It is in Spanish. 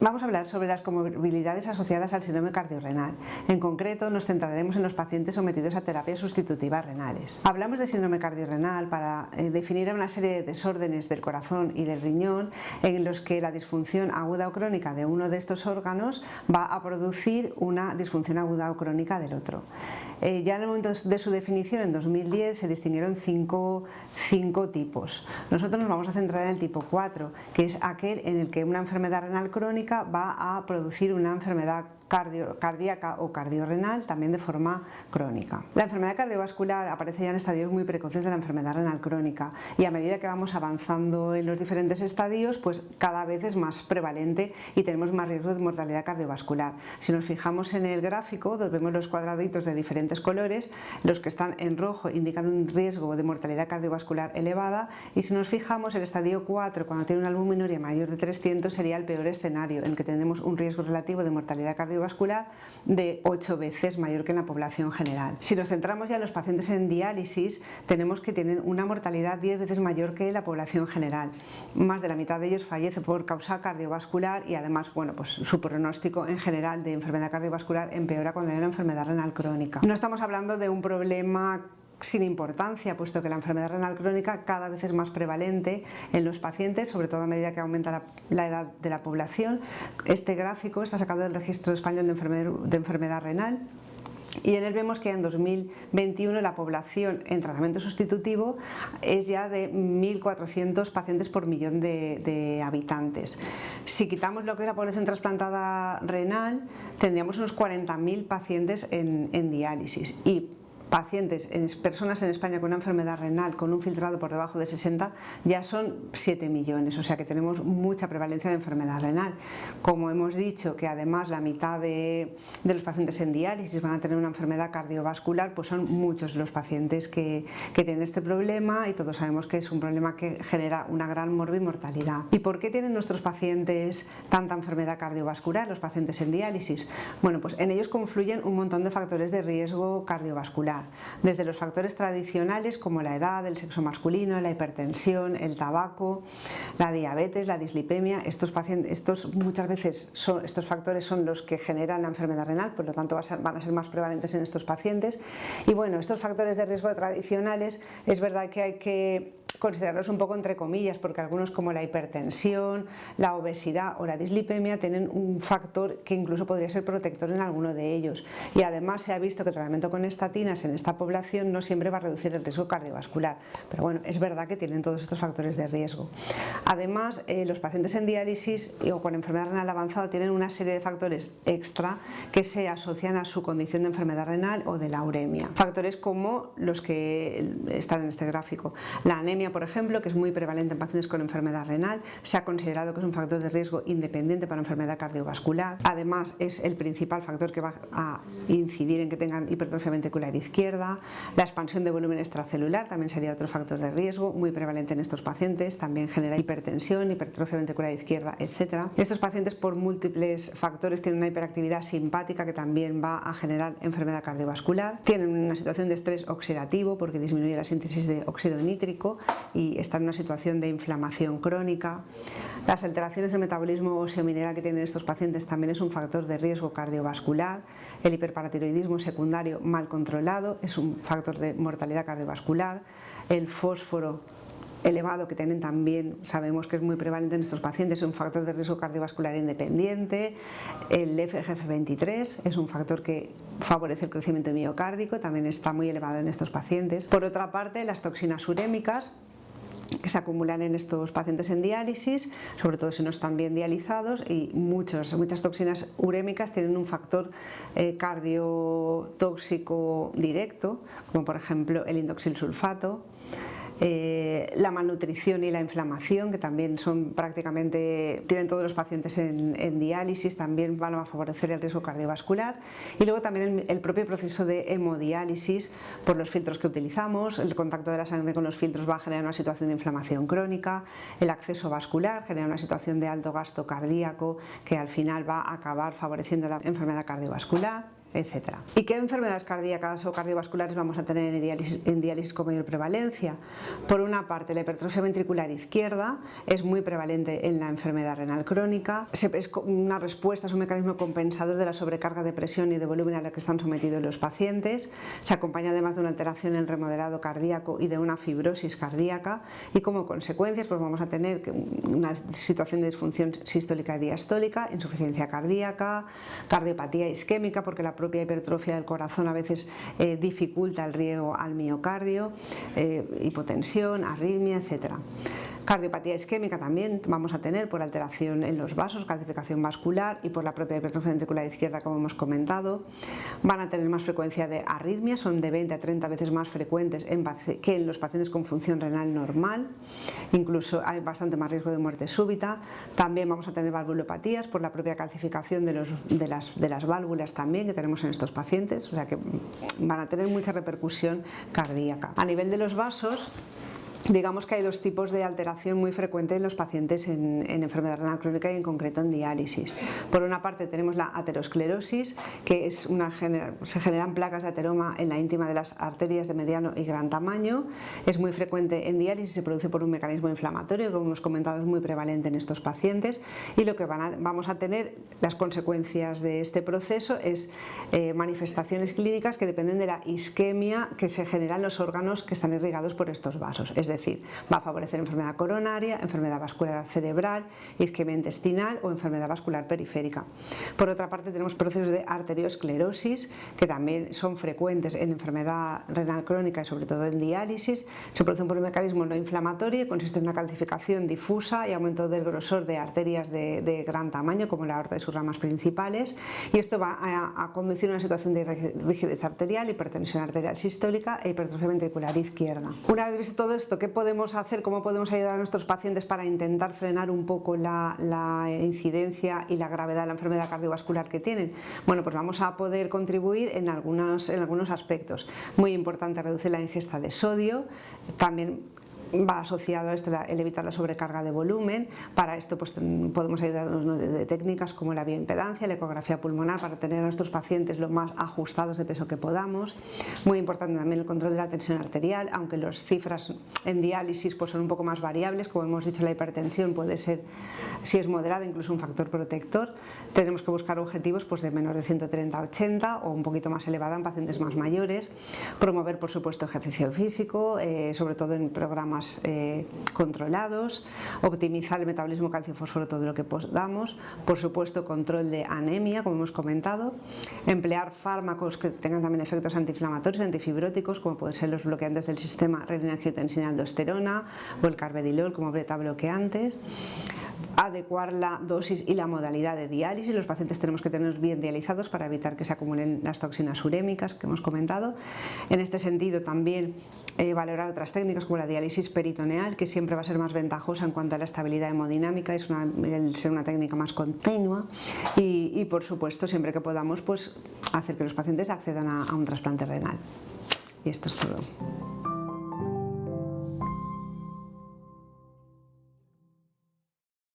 Vamos a hablar sobre las comorbilidades asociadas al síndrome cardiorrenal. En concreto, nos centraremos en los pacientes sometidos a terapias sustitutivas renales. Hablamos de síndrome cardiorrenal para definir una serie de desórdenes del corazón y del riñón en los que la disfunción aguda o crónica de uno de estos órganos va a producir una disfunción aguda o crónica del otro. Ya en el momento de su definición, en 2010, se distinguieron cinco tipos. Nosotros nos vamos a centrar en el tipo 4, que es aquel en el que una enfermedad renal crónica va a producir una enfermedad cardíaca o cardiorrenal también de forma crónica. La enfermedad cardiovascular aparece ya en estadios muy precoces de la enfermedad renal crónica y a medida que vamos avanzando en los diferentes estadios, pues cada vez es más prevalente y tenemos más riesgo de mortalidad cardiovascular. Si nos fijamos en el gráfico, donde vemos los cuadraditos de diferentes colores, los que están en rojo indican un riesgo de mortalidad cardiovascular elevada, y si nos fijamos el estadio 4, cuando tiene una albuminoria mayor de 300, sería el peor escenario, en el que tenemos un riesgo relativo de mortalidad cardiovascular de 8 veces mayor que en la población general. Si nos centramos ya en los pacientes en diálisis, tenemos que tienen una mortalidad 10 veces mayor que la población general. Más de la mitad de ellos fallece por causa cardiovascular y además, pues su pronóstico en general de enfermedad cardiovascular empeora cuando hay una enfermedad renal crónica. No estamos hablando de un problema sin importancia, puesto que la enfermedad renal crónica cada vez es más prevalente en los pacientes, sobre todo a medida que aumenta la edad de la población. Este gráfico está sacado del Registro Español de Enfermedad Renal, y en él vemos que en 2021 la población en tratamiento sustitutivo es ya de 1.400 pacientes por millón de habitantes. Si quitamos lo que es la población trasplantada renal, tendríamos unos 40.000 pacientes en diálisis, y personas en España con una enfermedad renal con un filtrado por debajo de 60 ya son 7 millones, o sea que tenemos mucha prevalencia de enfermedad renal. Como hemos dicho, que además la mitad de los pacientes en diálisis van a tener una enfermedad cardiovascular, pues son muchos los pacientes que tienen este problema, y todos sabemos que es un problema que genera una gran morbimortalidad. ¿Y por qué tienen nuestros pacientes tanta enfermedad cardiovascular, los pacientes en diálisis? Bueno, pues en ellos confluyen un montón de factores de riesgo cardiovascular, desde los factores tradicionales como la edad, el sexo masculino, la hipertensión, el tabaco, la diabetes, la dislipemia. Estos factores son los que generan la enfermedad renal, por lo tanto van a ser más prevalentes en estos pacientes. Y bueno, estos factores de riesgo tradicionales es verdad que hay que considerarlos un poco entre comillas, porque algunos, como la hipertensión, la obesidad o la dislipemia, tienen un factor que incluso podría ser protector en alguno de ellos, y además se ha visto que el tratamiento con estatinas en esta población no siempre va a reducir el riesgo cardiovascular, pero bueno, es verdad que tienen todos estos factores de riesgo. Además, los pacientes en diálisis o con enfermedad renal avanzada tienen una serie de factores extra que se asocian a su condición de enfermedad renal o de la uremia, factores como los que están en este gráfico. La anemia, por ejemplo, que es muy prevalente en pacientes con enfermedad renal, se ha considerado que es un factor de riesgo independiente para enfermedad cardiovascular. Además, es el principal factor que va a incidir en que tengan hipertrofia ventricular izquierda. La expansión de volumen extracelular también sería otro factor de riesgo muy prevalente en estos pacientes, también genera hipertensión, hipertrofia ventricular izquierda, etc. Estos pacientes, por múltiples factores, tienen una hiperactividad simpática que también va a generar enfermedad cardiovascular. Tienen una situación de estrés oxidativo porque disminuye la síntesis de óxido nítrico y está en una situación de inflamación crónica. Las alteraciones del metabolismo óseo-mineral que tienen estos pacientes también es un factor de riesgo cardiovascular. El hiperparatiroidismo secundario mal controlado es un factor de mortalidad cardiovascular. El fósforo elevado que tienen también sabemos que es muy prevalente en estos pacientes, es un factor de riesgo cardiovascular independiente. El FGF23 es un factor que favorece el crecimiento miocárdico, también está muy elevado en estos pacientes. Por otra parte, las toxinas urémicas que se acumulan en estos pacientes en diálisis, sobre todo si no están bien dializados, y muchas toxinas urémicas tienen un factor cardiotóxico directo, como por ejemplo el indoxilsulfato. La malnutrición y la inflamación, que también tienen todos los pacientes en diálisis, también van a favorecer el riesgo cardiovascular. Y luego también el propio proceso de hemodiálisis, por los filtros que utilizamos, el contacto de la sangre con los filtros va a generar una situación de inflamación crónica. El acceso vascular genera una situación de alto gasto cardíaco que al final va a acabar favoreciendo la enfermedad cardiovascular. etc. ¿Y qué enfermedades cardíacas o cardiovasculares vamos a tener en diálisis con mayor prevalencia? Por una parte, la hipertrofia ventricular izquierda es muy prevalente en la enfermedad renal crónica, es una respuesta, es un mecanismo compensador de la sobrecarga de presión y de volumen a la que están sometidos los pacientes. Se acompaña además de una alteración en el remodelado cardíaco y de una fibrosis cardíaca, y como consecuencias pues vamos a tener una situación de disfunción sistólica y diastólica, insuficiencia cardíaca, cardiopatía isquémica, porque la propia hipertrofia del corazón a veces dificulta el riego al miocardio, hipotensión, arritmia, etc. Cardiopatía isquémica también vamos a tener por alteración en los vasos, calcificación vascular, y por la propia hipertrofia ventricular izquierda, como hemos comentado. Van a tener más frecuencia de arritmias, son de 20 a 30 veces más frecuentes que en los pacientes con función renal normal, incluso hay bastante más riesgo de muerte súbita. También vamos a tener valvulopatías por la propia calcificación de las válvulas también que tenemos en estos pacientes, o sea que van a tener mucha repercusión cardíaca. A nivel de los vasos, digamos que hay dos tipos de alteración muy frecuente en los pacientes en enfermedad renal crónica y en concreto en diálisis. Por una parte tenemos la aterosclerosis, que es se generan placas de ateroma en la íntima de las arterias de mediano y gran tamaño. Es muy frecuente en diálisis, se produce por un mecanismo inflamatorio, como hemos comentado es muy prevalente en estos pacientes, y lo que vamos a tener, las consecuencias de este proceso es manifestaciones clínicas que dependen de la isquemia que se genera en los órganos que están irrigados por estos vasos. Es decir, va a favorecer enfermedad coronaria, enfermedad vascular cerebral, isquemia intestinal o enfermedad vascular periférica. Por otra parte, tenemos procesos de arteriosclerosis que también son frecuentes en enfermedad renal crónica y sobre todo en diálisis. Se producen por un mecanismo no inflamatorio y consiste en una calcificación difusa y aumento del grosor de arterias de gran tamaño, como la aorta y sus ramas principales, y esto va a conducir a una situación de rigidez arterial, hipertensión arterial sistólica e hipertrofia ventricular izquierda. Una vez visto todo esto, ¿qué podemos hacer? ¿Cómo podemos ayudar a nuestros pacientes para intentar frenar un poco la incidencia y la gravedad de la enfermedad cardiovascular que tienen? Bueno, pues vamos a poder contribuir en algunos aspectos. Muy importante reducir la ingesta de sodio, también va asociado a esto el evitar la sobrecarga de volumen. Para esto pues podemos ayudarnos de técnicas como la bioimpedancia, la ecografía pulmonar, para tener a nuestros pacientes lo más ajustados de peso que podamos. Muy importante también el control de la tensión arterial, aunque las cifras en diálisis pues son un poco más variables. Como hemos dicho, la hipertensión puede ser, si es moderada, incluso un factor protector. Tenemos que buscar objetivos pues de menos de 130 a 80 o un poquito más elevada en pacientes más mayores. Promover, por supuesto, ejercicio físico, sobre todo en programas controlados, optimizar el metabolismo calcio-fósforo todo lo que podamos, por supuesto control de anemia, como hemos comentado, emplear fármacos que tengan también efectos antiinflamatorios, antifibróticos, como pueden ser los bloqueantes del sistema renina-angiotensina-aldosterona o el carvedilol como beta bloqueantes. Adecuar la dosis y la modalidad de diálisis. Los pacientes tenemos que tenerlos bien dializados para evitar que se acumulen las toxinas urémicas que hemos comentado. En este sentido también valorar otras técnicas como la diálisis peritoneal, que siempre va a ser más ventajosa en cuanto a la estabilidad hemodinámica, es ser una técnica más continua, y por supuesto siempre que podamos pues hacer que los pacientes accedan a un trasplante renal. Y esto es todo.